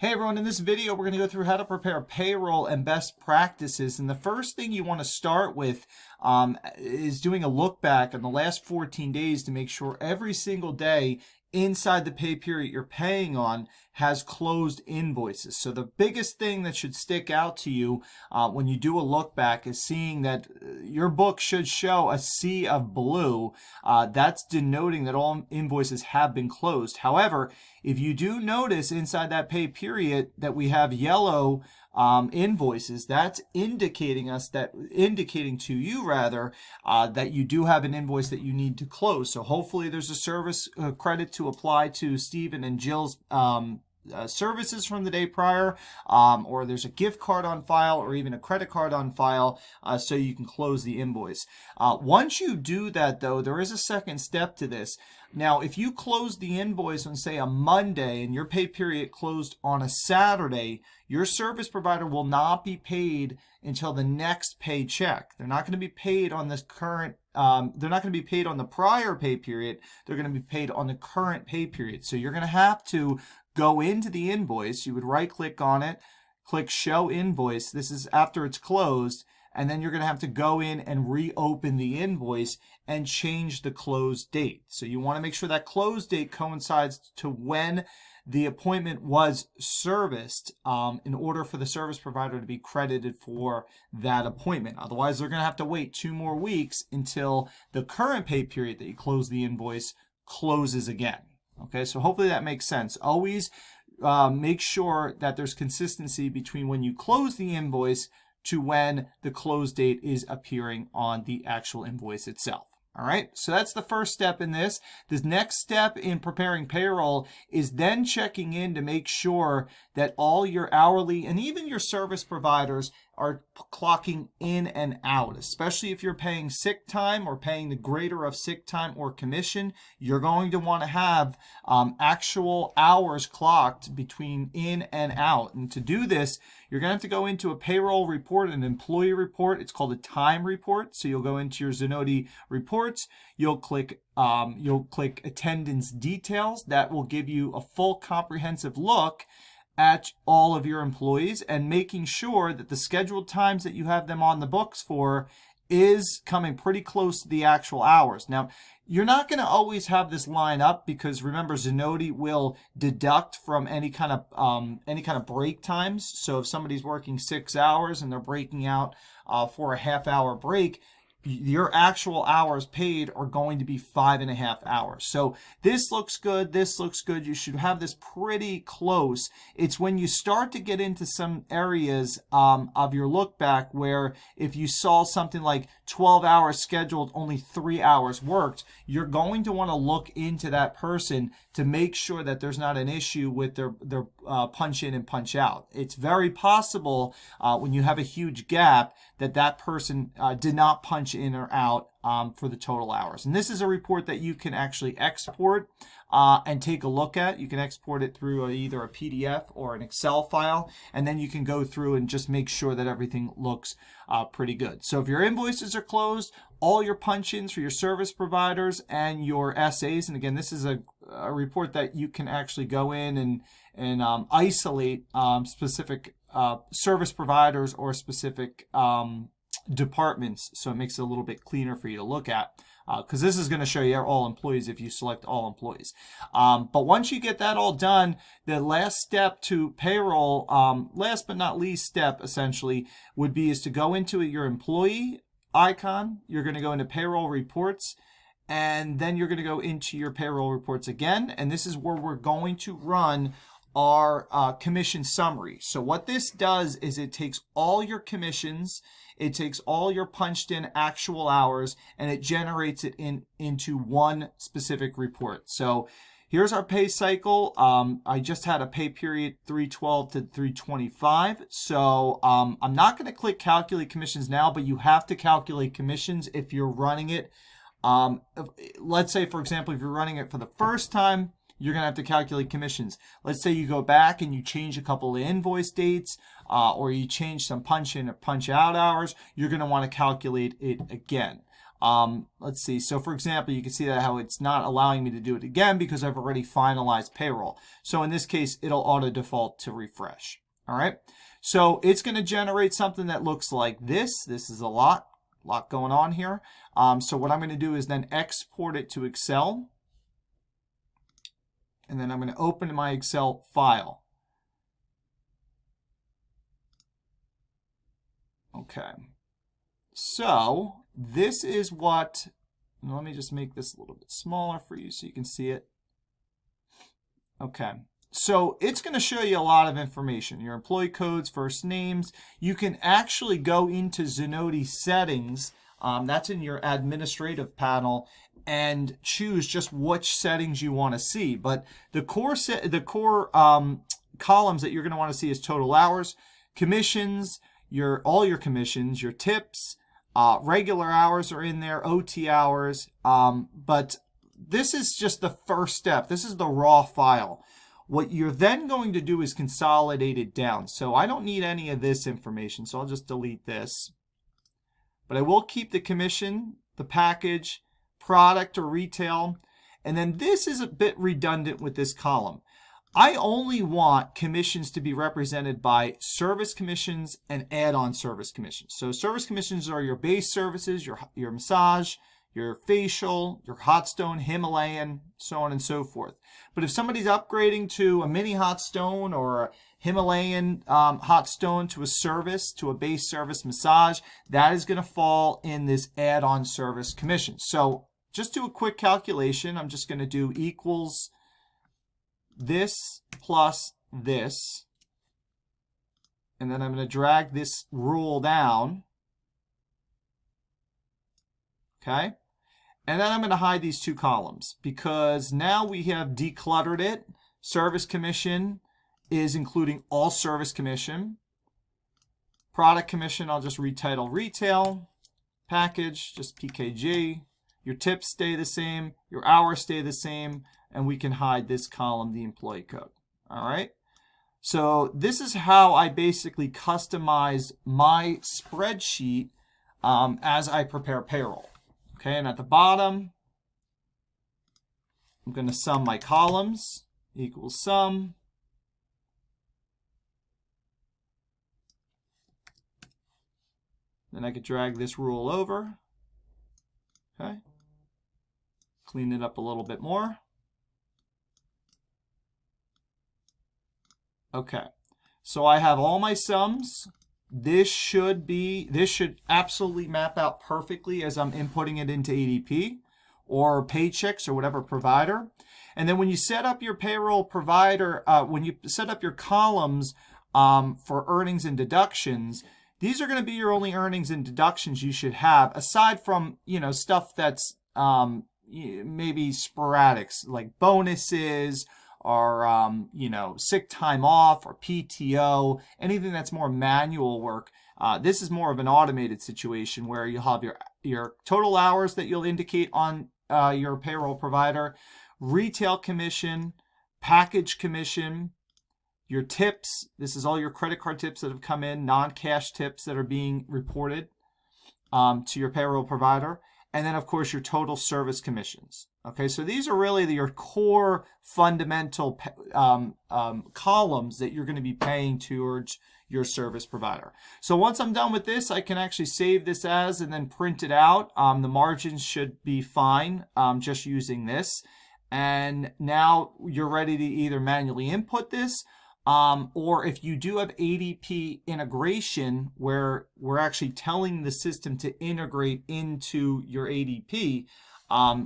Hey everyone, in this video we're going to go through how to prepare payroll and best practices. And the first thing you want to start with is doing a look back on the last 14 days to make sure every single day inside the pay period you're paying on has closed invoices. So the biggest thing that should stick out to you when you do a look back is seeing that your book should show a sea of blue. That's denoting that all invoices have been closed. However, if you do notice inside that pay period that we have yellow invoices, that's indicating to you that you do have an invoice that you need to close. So hopefully there's a service credit to apply to Stephen and Jill's services from the day prior, or there's a gift card on file or even a credit card on file, so you can close the invoice. Once you do that, though, there is a second step to this. Now, if you close the invoice on, say, a Monday and your pay period closed on a Saturday, your service provider will not be paid until the next paycheck. They're not going to be paid on this current they're not going to be paid on the prior pay period. They're going to be paid on the current pay period. So you're going to have to go into the invoice. You would right click on it, click show invoice. This is after it's closed. And then you're going to have to go in and reopen the invoice and change the close date. So you want to make sure that close date coincides to when the appointment was serviced in order for the service provider to be credited for that appointment. Otherwise, they're going to have to wait 2 more weeks until the current pay period that you close the invoice closes again. Okay, so hopefully that makes sense. Always make sure that there's consistency between when you close the invoice to when the close date is appearing on the actual invoice itself. All right, so that's the first step in this. The next step in preparing payroll is then checking in to make sure that all your hourly and even your service providers are clocking in and out, especially if you're paying sick time or paying the greater of sick time or commission. You're going to want to have actual hours clocked between in and out. And to do this, you're going to have to go into a payroll report, an employee report. It's called a time report. So you'll go into your Zenoti reports. You'll click attendance details. That will give you a full comprehensive look at all of your employees and making sure that the scheduled times that you have them on the books for is coming pretty close to the actual hours. Now, you're not going to always have this line up because remember, Zenoti will deduct from any kind of break times. So if somebody's working 6 hours and they're breaking out for a half-hour break, your actual hours paid are going to be 5.5 hours. So this looks good. This looks good. You should have this pretty close. It's when you start to get into some areas of your look back where if you saw something like 12 hours scheduled, only 3 hours worked, you're going to want to look into that person to make sure that there's not an issue with their punch in and punch out. It's very possible when you have a huge gap that person did not punch in or out for the total hours. And this is a report that you can actually export and take a look at. You can export it through either a PDF or an Excel file, and then you can go through and just make sure that everything looks pretty good. So if your invoices are closed, all your punch-ins for your service providers and your SAs, and again, this is a report that you can actually go in and isolate specific service providers or specific departments, so it makes it a little bit cleaner for you to look at, because this is going to show you all employees if you select all employees. But once you get that all done, the last step to payroll, last but not least step essentially, would be is to go into your employee icon. You're going to go into payroll reports, and then you're going to go into your payroll reports again, and this is where we're going to run our commission summary. So what this does is it takes all your commissions, it takes all your punched in actual hours, and it generates it into one specific report. So here's our pay cycle. I just had a pay period 312 to 325. So I'm not going to click calculate commissions now, but you have to calculate commissions if you're running it. Let's say, for example, if you're running it for the first time, you're going to have to calculate commissions. Let's say you go back and you change a couple of invoice dates, or you change some punch in or punch out hours. You're going to want to calculate it again. Let's see. So for example, you can see that how it's not allowing me to do it again because I've already finalized payroll. So in this case, it'll auto default to refresh. All right. So it's going to generate something that looks like this. This is a lot going on here. So what I'm going to do is then export it to Excel. And then I'm going to open my Excel file. Okay. So this is what, let me just make this a little bit smaller for you so you can see it. Okay. So it's going to show you a lot of information. Your employee codes, first names. You can actually go into Zenoti settings. That's in your administrative panel, and choose just which settings you want to see. But the core columns that you're going to want to see is total hours, commissions, all your commissions, your tips, regular hours are in there, OT hours. But this is just the first step. This is the raw file. What you're then going to do is consolidate it down. So I don't need any of this information, so I'll just delete this. But I will keep the commission, the package, product or retail. And then this is a bit redundant with this column. I only want commissions to be represented by service commissions and add-on service commissions. So service commissions are your base services, your massage, your facial, your hot stone, Himalayan, so on and so forth. But if somebody's upgrading to a mini hot stone or a Himalayan hot stone to a service, to a base service massage, that is going to fall in this add-on service commission. So just do a quick calculation. I'm just going to do equals this plus this. And then I'm going to drag this rule down. Okay. And then I'm going to hide these two columns because now we have decluttered it. Service commission is including all service commission. Product commission, I'll just retitle retail. Package, just PKG. Your tips stay the same. Your hours stay the same. And we can hide this column, the employee code. All right. So this is how I basically customize my spreadsheet as I prepare payroll. Okay, and at the bottom, I'm going to sum my columns, equals sum. Then I could drag this rule over. Okay, clean it up a little bit more. Okay, so I have all my sums. This should absolutely map out perfectly as I'm inputting it into ADP or Paychex or whatever provider. And then when you set up your payroll provider, when you set up your columns for earnings and deductions, these are going to be your only earnings and deductions you should have, aside from, stuff that's maybe sporadic, like bonuses, or sick time off or PTO, anything that's more manual work. This is more of an automated situation where you'll have your total hours that you'll indicate on your payroll provider, retail commission, package commission, your tips. This is all your credit card tips that have come in, non-cash tips that are being reported to your payroll provider. And then, of course, your total service commissions. Okay, so these are really your core fundamental columns that you're going to be paying towards your service provider. So once I'm done with this, I can actually save this as and then print it out. The margins should be fine just using this. And now you're ready to either manually input this, or if you do have ADP integration where we're actually telling the system to integrate into your ADP,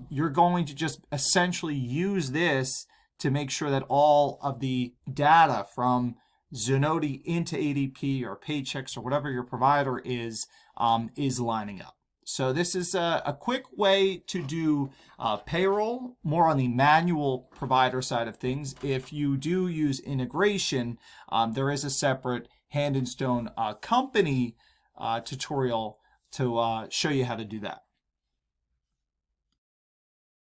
you're going to just essentially use this to make sure that all of the data from Zenoti into ADP or Paychex or whatever your provider is lining up. So this is a quick way to do payroll, more on the manual provider side of things. If you do use integration, there is a separate Hand and Stone company tutorial to show you how to do that.